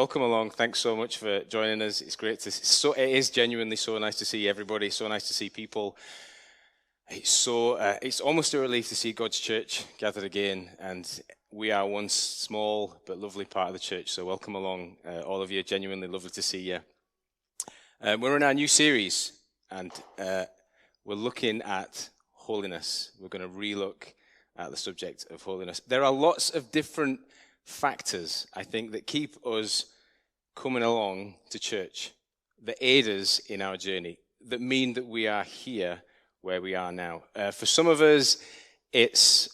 welcome along. Thanks so much for joining us. It's great to see. It is genuinely so nice to see everybody. So nice to see people. It's almost a relief to see God's church gathered again, and we are one small but lovely part of the church. So welcome along, all of you. Genuinely lovely to see you. We're in our new series, and we're looking at holiness. We're going to relook at the subject of holiness. There are lots of different factors, I think, that keep us coming along to church, that aid us in our journey, that mean that we are here where we are now. For some of us, it's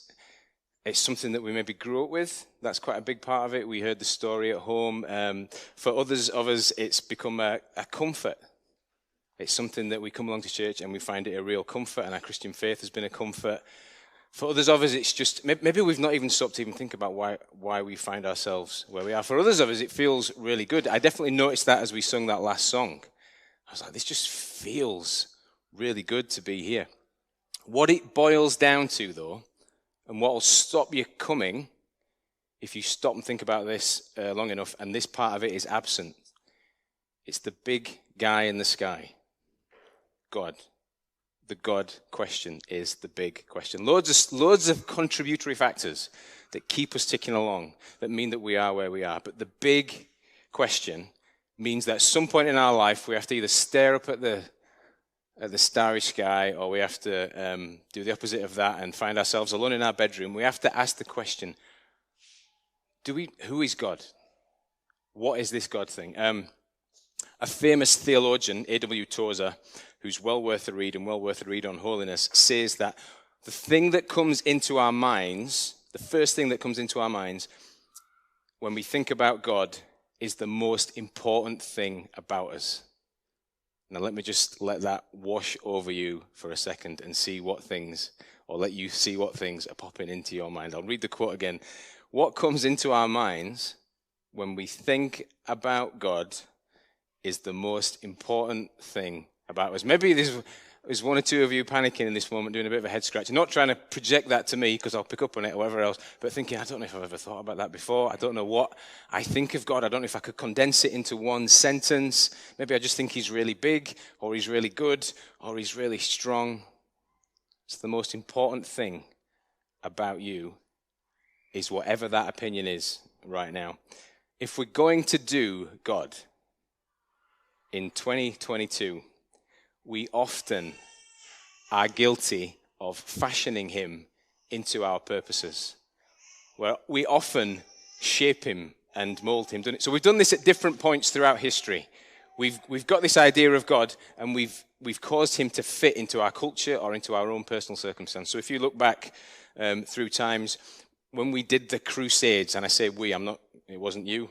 something that we maybe grew up with. That's quite a big part of it. We heard the story at home. For others of us, it's become a comfort. It's something that we come along to church and we find it a real comfort, and our Christian faith has been a comfort. For others of us, it's just, maybe we've not even stopped to even think about why we find ourselves where we are. For others of us, it feels really good. I definitely noticed that as we sung that last song. I was like, this just feels really good to be here. What it boils down to, though, and what will stop you coming, if you stop and think about this long enough, and this part of it is absent, it's the big guy in the sky, God. The God question is the big question. Loads of contributory factors that keep us ticking along, that mean that we are where we are. But the big question means that at some point in our life, we have to either stare up at the starry sky, or we have to do the opposite of that and find ourselves alone in our bedroom. We have to ask the question, who is God? What is this God thing? A famous theologian, A.W. Tozer, who's well worth a read on holiness, says that the thing that comes into our minds, the first thing that comes into our minds when we think about God, is the most important thing about us. Now let me just let that wash over you for a second and see what things, or let you see what things are popping into your mind. I'll read the quote again. What comes into our minds when we think about God is the most important thing about us. Maybe there's one or two of you panicking in this moment, doing a bit of a head scratch. Not trying to project that to me, because I'll pick up on it or whatever else, but thinking, I don't know if I've ever thought about that before. I don't know what I think of God. I don't know if I could condense it into one sentence. Maybe I just think he's really big, or he's really good, or he's really strong. It's the most important thing about you is whatever that opinion is right now. If we're going to do God in 2022, we often are guilty of fashioning him into our purposes. Where we often shape him and mold him. So we've done this at different points throughout history. We've got this idea of God, and we've caused him to fit into our culture or into our own personal circumstance. So if you look back through times when we did the Crusades, and I say we, it wasn't you.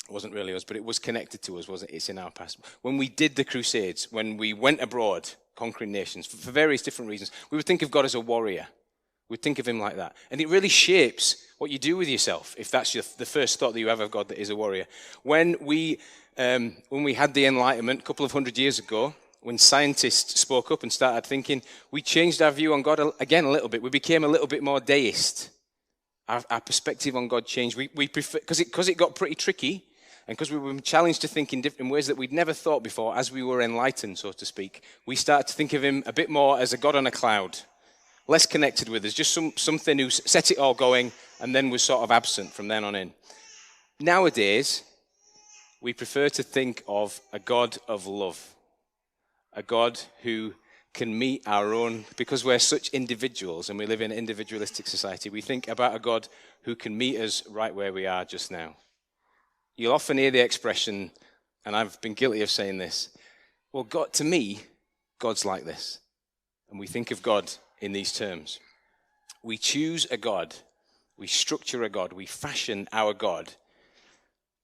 It wasn't really us, but it was connected to us, wasn't it? It's in our past. When we did the Crusades, when we went abroad, conquering nations, for various different reasons, we would think of God as a warrior. We'd think of him like that. And it really shapes what you do with yourself, if that's the first thought that you have of God, that is a warrior. When we had the Enlightenment a couple of hundred years ago, when scientists spoke up and started thinking, we changed our view on God again a little bit. We became a little bit more deist. Our perspective on God changed. We prefer, because it got pretty tricky, and because we were challenged to think in different ways that we'd never thought before, as we were enlightened, so to speak, we started to think of him a bit more as a God on a cloud, less connected with us, just something who set it all going and then was sort of absent from then on in. Nowadays, we prefer to think of a God of love, a God who can meet our own, because we're such individuals and we live in an individualistic society, we think about a God who can meet us right where we are just now. You'll often hear the expression, and I've been guilty of saying this, well, God, to me, God's like this. And we think of God in these terms. We choose a God, we structure a God, we fashion our God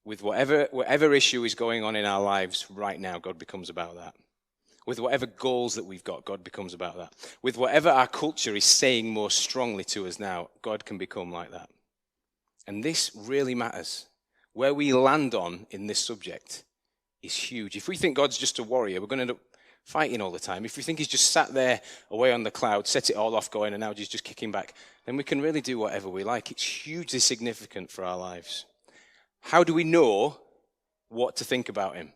with whatever issue is going on in our lives right now. God becomes about that. With whatever goals that we've got, God becomes about that. With whatever our culture is saying more strongly to us now, God can become like that. And this really matters. Where we land on in this subject is huge. If we think God's just a warrior, we're going to end up fighting all the time. If we think he's just sat there away on the cloud, set it all off going, and now he's just kicking back, then we can really do whatever we like. It's hugely significant for our lives. How do we know what to think about him?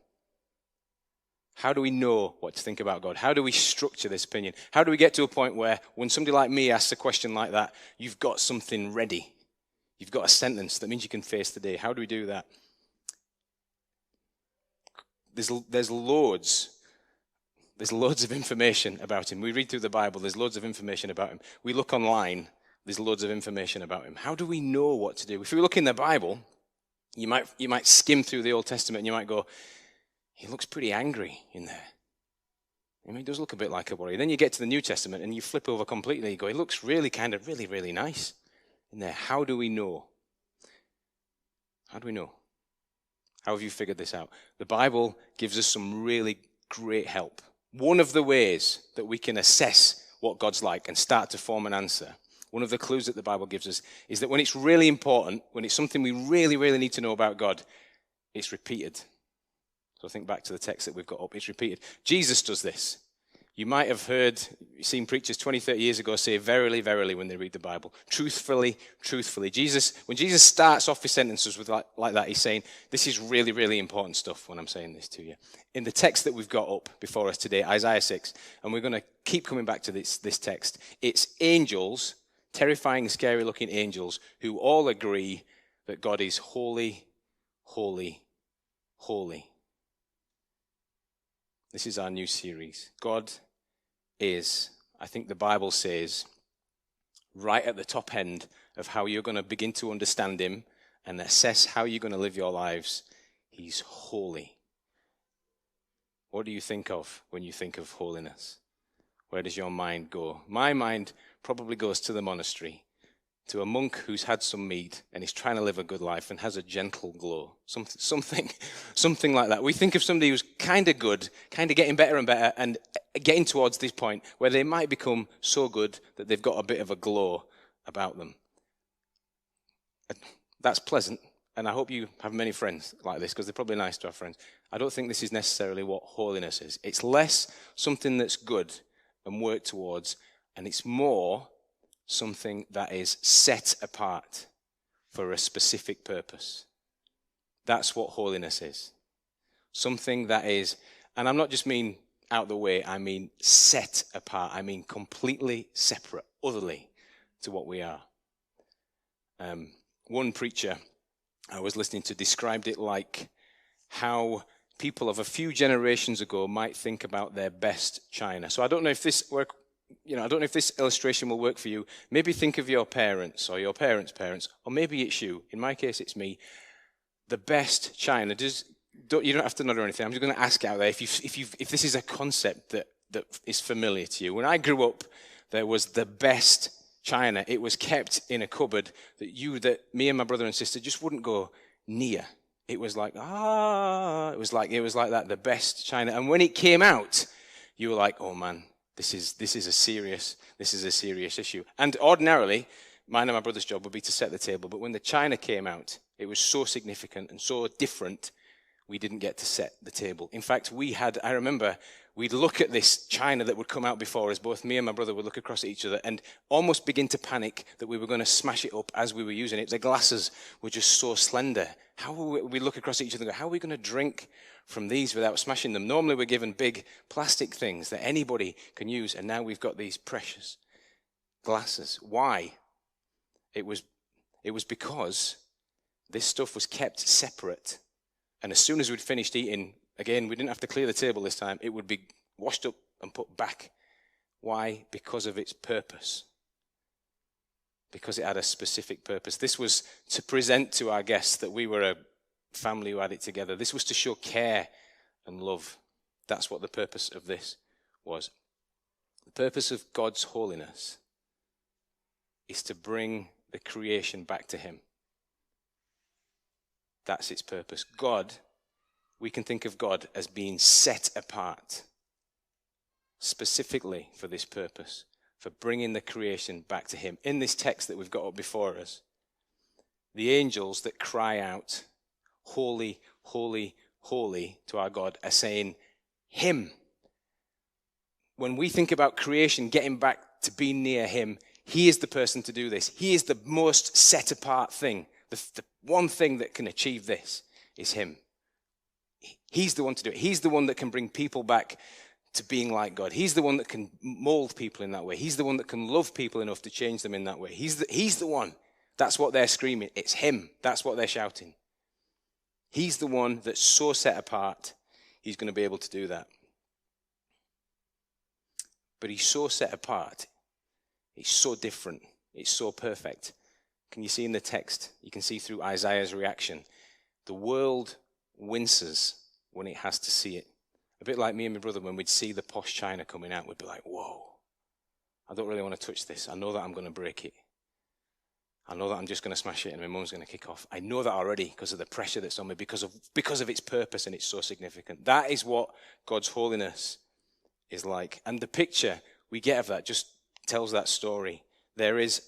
How do we know what to think about God? How do we structure this opinion? How do we get to a point where when somebody like me asks a question like that, you've got something ready? You've got a sentence that means you can face the day. How do we do that? There's loads of information about him. We read through the Bible, there's loads of information about him. We look online, there's loads of information about him. How do we know what to do? If we look in the Bible, you might skim through the Old Testament and you might go, he looks pretty angry in there. I mean, he does look a bit like a warrior. Then you get to the New Testament and you flip over completely. You go, he looks really really nice in there. How do we know? How do we know? How have you figured this out? The Bible gives us some really great help. One of the ways that we can assess what God's like and start to form an answer, one of the clues that the Bible gives us is that when it's really important, when it's something we really need to know about God, it's repeated. So think back to the text that we've got up. It's repeated. Jesus does this. You might have seen preachers 20, 30 years ago say, verily, verily, when they read the Bible. Truthfully, truthfully. When Jesus starts off his sentences with like that, he's saying, this is really important stuff when I'm saying this to you. In the text that we've got up before us today, Isaiah 6, and we're going to keep coming back to this text, it's angels, terrifying, scary-looking angels, who all agree that God is holy, holy, holy. This is our new series. God is, I think the Bible says, right at the top end of how you're going to begin to understand him and assess how you're going to live your lives. He's holy. What do you think of when you think of holiness? Where does your mind go? My mind probably goes to the monastery, to a monk who's had some mead and is trying to live a good life and has a gentle glow. Something like that. We think of somebody who's kind of good, kind of getting better and better, and getting towards this point where they might become so good that they've got a bit of a glow about them. That's pleasant, and I hope you have many friends like this, because they're probably nice to have friends. I don't think this is necessarily what holiness is. It's less something that's good and work towards, and it's more something that is set apart for a specific purpose. That's what holiness is. Something that is, and I'm not just mean out the way, I mean set apart. I mean completely separate, otherly to what we are. One preacher I was listening to described it like how people of a few generations ago might think about their best china. So I don't know if this illustration will work for you. Maybe think of your parents or your parents' parents, or maybe it's you. In my case, it's me. The best china. You don't have to nod or anything. I'm just going to ask out there if this is a concept that is familiar to you. When I grew up, there was the best china. It was kept in a cupboard that me and my brother and sister just wouldn't go near. It was like, it was like that, the best china. And when it came out, you were like, oh man, this is a serious issue. And ordinarily, mine and my brother's job would be to set the table. But when the china came out, it was so significant and so different, we didn't get to set the table. In fact, I remember we'd look at this china that would come out before us. Both me and my brother would look across at each other and almost begin to panic that we were going to smash it up as we were using it. The glasses were just so slender. How would we look across at each other and go, how are we going to drink from these without smashing them? Normally we're given big plastic things that anybody can use, and now we've got these precious glasses. Why? It was because this stuff was kept separate. And as soon as we'd finished eating, again, we didn't have to clear the table this time. It would be washed up and put back. Why? Because of its purpose. Because it had a specific purpose. This was to present to our guests that we were a family who had it together. This was to show care and love. That's what the purpose of this was. The purpose of God's holiness is to bring the creation back to him. That's its purpose. God, we can think of God as being set apart specifically for this purpose, for bringing the creation back to him. In this text that we've got up before us, the angels that cry out, holy, holy, holy to our God are saying, him. When we think about creation getting back to being near him, he is the person to do this. He is the most set apart thing. The one thing that can achieve this is him. He's the one to do it. He's the one that can bring people back to being like God. He's the one that can mold people in that way. He's the one that can love people enough to change them in that way. He's the one. That's what they're screaming. It's him. That's what they're shouting. He's the one that's so set apart, he's going to be able to do that. But he's so set apart. He's so different. It's so perfect. Can you see in the text? You can see through Isaiah's reaction. The world winces when it has to see it. A bit like me and my brother, when we'd see the posh china coming out, we'd be like, whoa, I don't really want to touch this. I know that I'm going to break it. I know that I'm just going to smash it and my mum's going to kick off. I know that already because of the pressure that's on me, because of its purpose, and it's so significant. That is what God's holiness is like. And the picture we get of that just tells that story. There is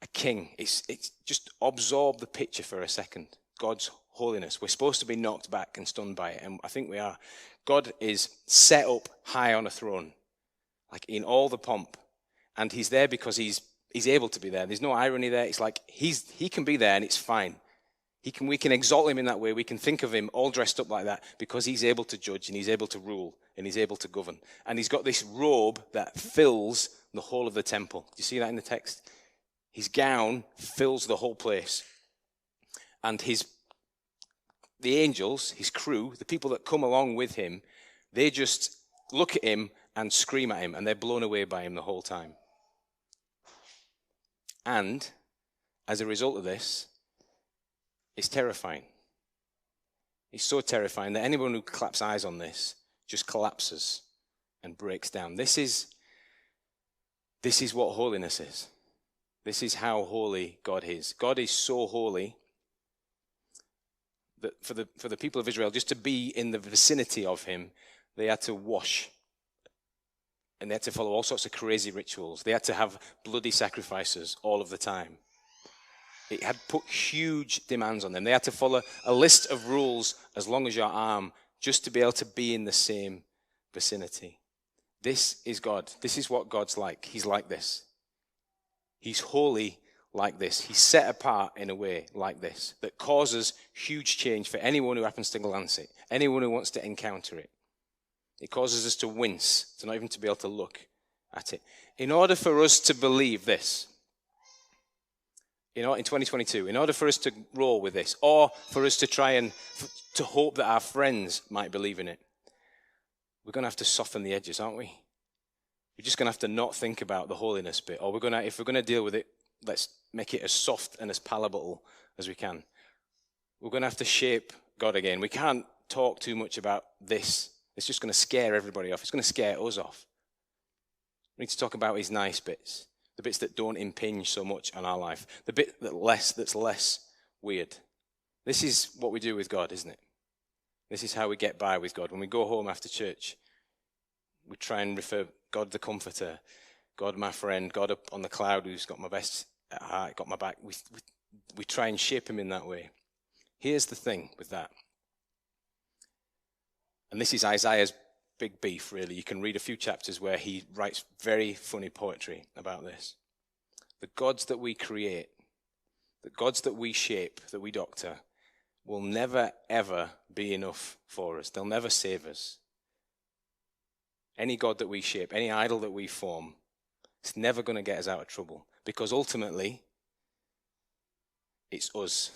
a king. It's just absorb the picture for a second. God's holiness. We're supposed to be knocked back and stunned by it, and I think we are. God is set up high on a throne, like in all the pomp, and he's there because he's able to be there. There's no irony there. It's like he can be there and it's fine. We can exalt him in that way. We can think of him all dressed up like that because he's able to judge and he's able to rule and he's able to govern. And he's got this robe that fills the whole of the temple. Do you see that in the text? His gown fills the whole place. And the angels, his crew, the people that come along with him, they just look at him and scream at him, and they're blown away by him the whole time. And as a result of this, it's terrifying. It's so terrifying that anyone who claps eyes on this just collapses and breaks down. This is what holiness is. This is how holy God is. God is so holy that for the people of Israel, just to be in the vicinity of him, they had to wash. And they had to follow all sorts of crazy rituals. They had to have bloody sacrifices all of the time. It had put huge demands on them. They had to follow a list of rules as long as your arm just to be able to be in the same vicinity. This is God. This is what God's like. He's like this. He's holy like this. He's set apart in a way like this that causes huge change for anyone who happens to glance it, anyone who wants to encounter it. It causes us to wince, to not even to be able to look at it. In order for us to believe this, in 2022, in order for us to roll with this, or for us to try and to hope that our friends might believe in it, we're going to have to soften the edges, aren't we? We're just going to have to not think about the holiness bit, or if we're going to deal with it, let's make it as soft and as palatable as we can. We're going to have to shape God again. We can't talk too much about this. It's just going to scare everybody off. It's going to scare us off. We need to talk about his nice bits, the bits that don't impinge so much on our life, the bit that's less weird. This is what we do with God, isn't it? This is how we get by with God. When we go home after church, we try and refer God the Comforter, God my friend, God up on the cloud who's got my best at heart, got my back. We try and shape him in that way. Here's the thing with that. And this is Isaiah's big beef, really. You can read a few chapters where he writes very funny poetry about this. The gods that we create, the gods that we shape, that we doctor, will never, ever be enough for us. They'll never save us. Any god that we shape, any idol that we form, it's never going to get us out of trouble. Because ultimately, it's us.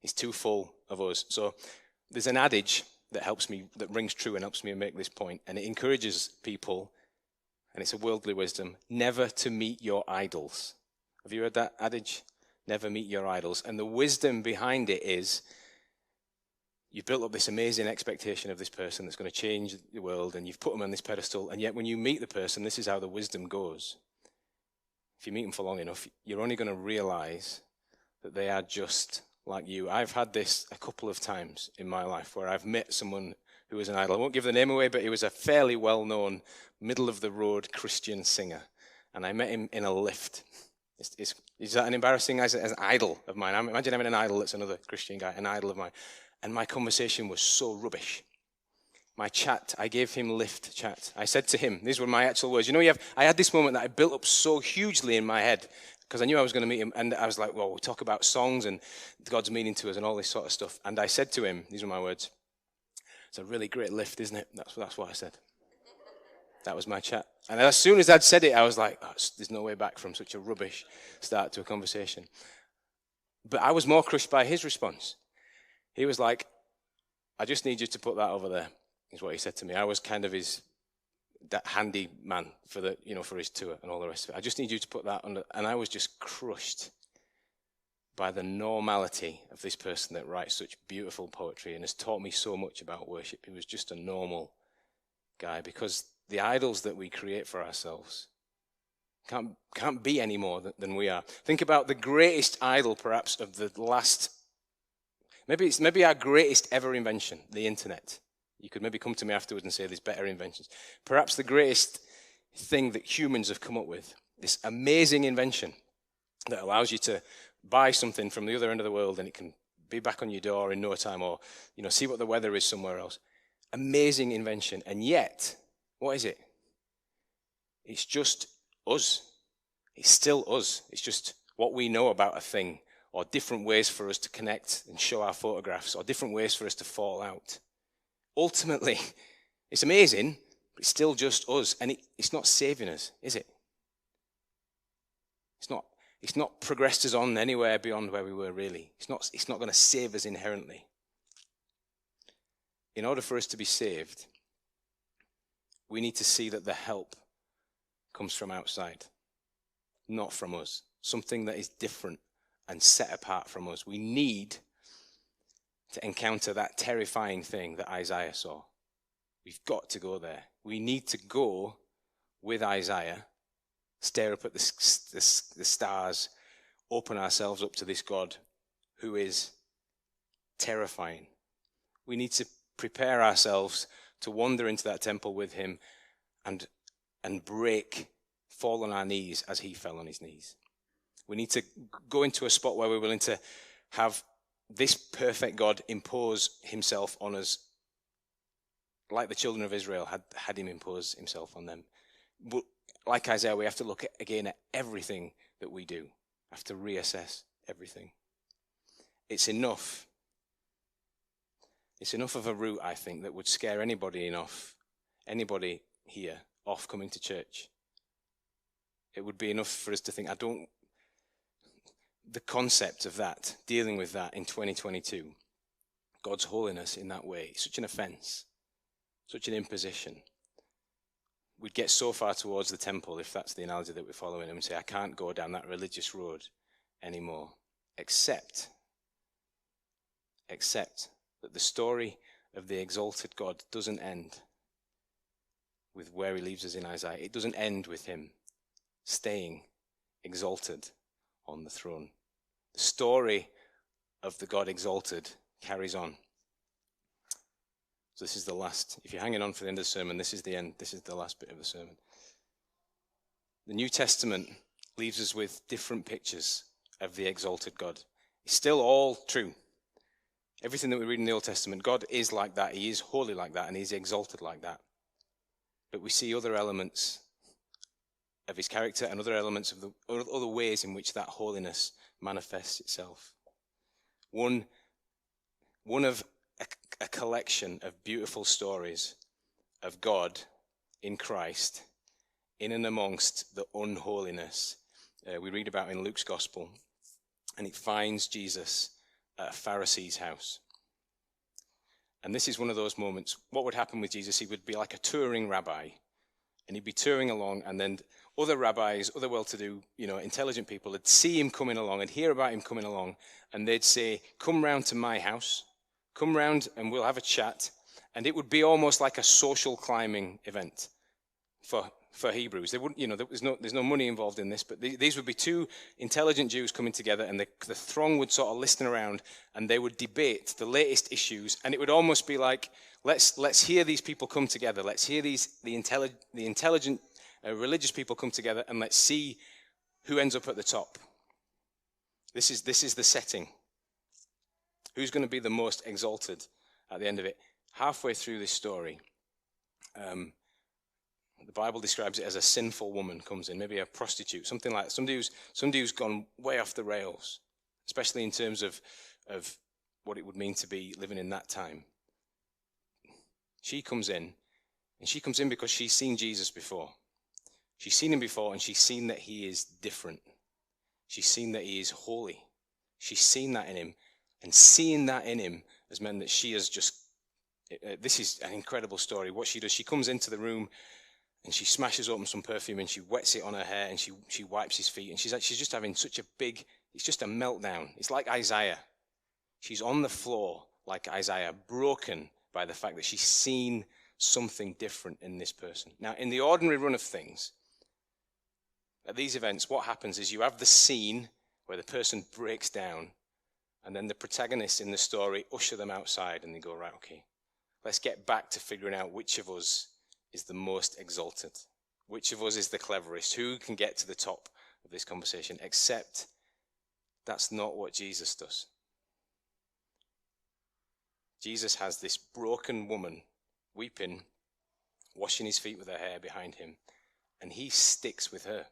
It's too full of us. So there's an adage that helps me, that rings true and helps me make this point, and it encourages people, and it's a worldly wisdom, never to meet your idols. Have you heard that adage? Never meet your idols. And the wisdom behind it is, you've built up this amazing expectation of this person that's going to change the world, and you've put them on this pedestal, and yet when you meet the person, this is how the wisdom goes. If you meet them for long enough, you're only going to realize that they are just like you. I've had this a couple of times in my life where I've met someone who was an idol. I won't give the name away, but he was a fairly well-known, middle-of-the-road Christian singer. And I met him in a lift. Is that an embarrassing as an idol of mine? Imagine having an idol that's another Christian guy, an idol of mine. And my conversation was so rubbish. My chat, I gave him lift chat. I said to him, these were my actual words. I had this moment that I built up so hugely in my head because I knew I was going to meet him. And I was like, well, we'll talk about songs and God's meaning to us and all this sort of stuff. And I said to him, these were my words, It's a really great lift, isn't it? That's what I said. That was my chat. And as soon as I'd said it, I was like, oh, there's no way back from such a rubbish start to a conversation. But I was more crushed by his response. He was like, I just need you to put that over there, is what he said to me. I was kind of that handy man for for his tour and all the rest of it. I just need you to put that under. And I was just crushed by the normality of this person that writes such beautiful poetry and has taught me so much about worship. He was just a normal guy, because the idols that we create for ourselves can't be any more than we are. Think about the greatest idol, perhaps, of the last. Maybe our greatest ever invention, the internet. You could maybe come to me afterwards and say there's better inventions. Perhaps the greatest thing that humans have come up with, this amazing invention that allows you to buy something from the other end of the world and it can be back on your door in no time, or see what the weather is somewhere else. Amazing invention. And yet, what is it? It's just us. It's still us. It's just what we know about a thing, or different ways for us to connect and show our photographs, or different ways for us to fall out. Ultimately, it's amazing, but it's still just us. And it's not saving us, is it? It's not progressed us on anywhere beyond where we were really. It's not going to save us inherently. In order for us to be saved, we need to see that the help comes from outside, not from us. Something that is different and set apart from us. We need to encounter that terrifying thing that Isaiah saw. We've got to go there. We need to go with Isaiah, stare up at the stars, open ourselves up to this God who is terrifying. We need to prepare ourselves to wander into that temple with him and fall on our knees as he fell on his knees. We need to go into a spot where we're willing to have this perfect God impose himself on us, like the children of Israel had him impose himself on them. But like Isaiah, we have to look again at everything that we do. Have to reassess everything. It's enough of a route, I think, that would scare anybody here off coming to church. It would be enough for us to think, the concept of that, dealing with that in 2022, God's holiness in that way, such an offense, such an imposition. We'd get so far towards the temple, if that's the analogy that we're following, and say, I can't go down that religious road anymore, except that the story of the exalted God doesn't end with where he leaves us in Isaiah. It doesn't end with him staying exalted on the throne. The story of the God exalted carries on. So this is the last. If you're hanging on for the end of the sermon, this is the end. This is the last bit of the sermon. The New Testament leaves us with different pictures of the exalted God. It's still all true. Everything that we read in the Old Testament, God is like that. He is holy like that, and he's exalted like that. But we see other elements of his character and other elements of the other ways in which that holiness manifests itself. One of a collection of beautiful stories of God in Christ in and amongst the unholiness we read about in Luke's Gospel, and it finds Jesus at a Pharisee's house. And this is one of those moments. What would happen with Jesus? He would be like a touring rabbi, and he'd be touring along, and then other rabbis, other well-to-do, intelligent people would see him coming along and hear about him coming along, and they'd say, come round to my house, come round and we'll have a chat. And it would be almost like a social climbing event for Hebrews. They wouldn't, there's no money involved in this, but these would be two intelligent Jews coming together, and the throng would sort of listen around, and they would debate the latest issues, and it would almost be like, let's hear these people come together. Let's hear the intelligent religious people come together, and let's see who ends up at the top. This is the setting. Who's going to be the most exalted at the end of it? Halfway through this story, the Bible describes it as a sinful woman comes in, maybe a prostitute, something like that. Somebody who's gone way off the rails, especially in terms of what it would mean to be living in that time. She comes in, and she comes in because she's seen Jesus before. She's seen him before, and she's seen that he is different. She's seen that he is holy. She's seen that in him, and seeing that in him has meant that she has just, this is an incredible story. What she does, she comes into the room, and she smashes open some perfume, and she wets it on her hair, and she wipes his feet, and she's just having such a big, it's just a meltdown. It's like Isaiah. She's on the floor like Isaiah, broken by the fact that she's seen something different in this person. Now, in the ordinary run of things, at these events, what happens is you have the scene where the person breaks down, and then the protagonists in the story usher them outside, and they go, right, okay, let's get back to figuring out which of us is the most exalted, which of us is the cleverest, who can get to the top of this conversation, except that's not what Jesus does. Jesus has this broken woman weeping, washing his feet with her hair behind him, and he sticks with her.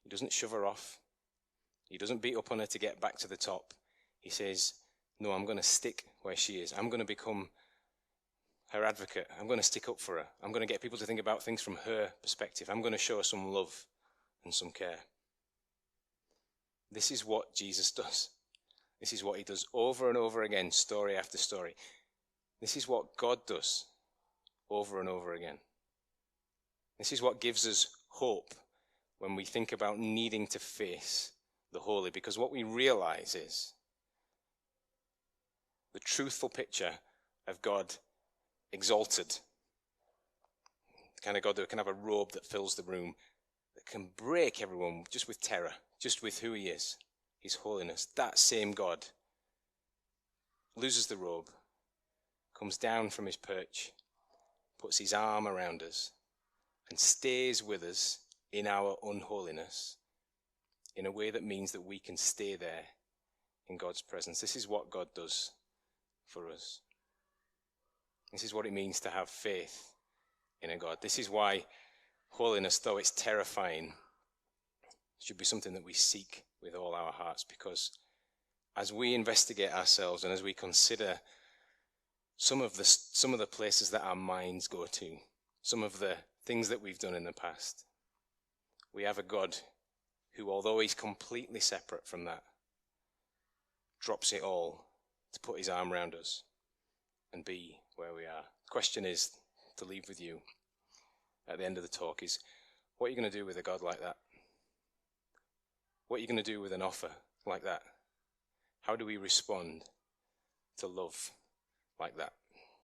He doesn't shove her off. He doesn't beat up on her to get back to the top. He says, no, I'm going to stick where she is. I'm going to become her advocate. I'm going to stick up for her. I'm going to get people to think about things from her perspective. I'm going to show her some love and some care. This is what Jesus does. This is what he does over and over again, story after story. This is what God does over and over again. This is what gives us hope when we think about needing to face the holy, because what we realize is the truthful picture of God exalted, the kind of God that can have a robe that fills the room, that can break everyone just with terror, just with who he is, his holiness. That same God loses the robe, comes down from his perch, puts his arm around us, and stays with us in our unholiness in a way that means that we can stay there in God's presence. This is what God does for us. This is what it means to have faith in a God. This is why holiness, though it's terrifying, should be something that we seek with all our hearts, because as we investigate ourselves and as we consider some of the places that our minds go to, some of the things that we've done in the past, we have a God who, although he's completely separate from that, drops it all to put his arm around us and be where we are. The question is, to leave with you at the end of the talk, is what are you going to do with a God like that? What are you going to do with an offer like that? How do we respond to love like that?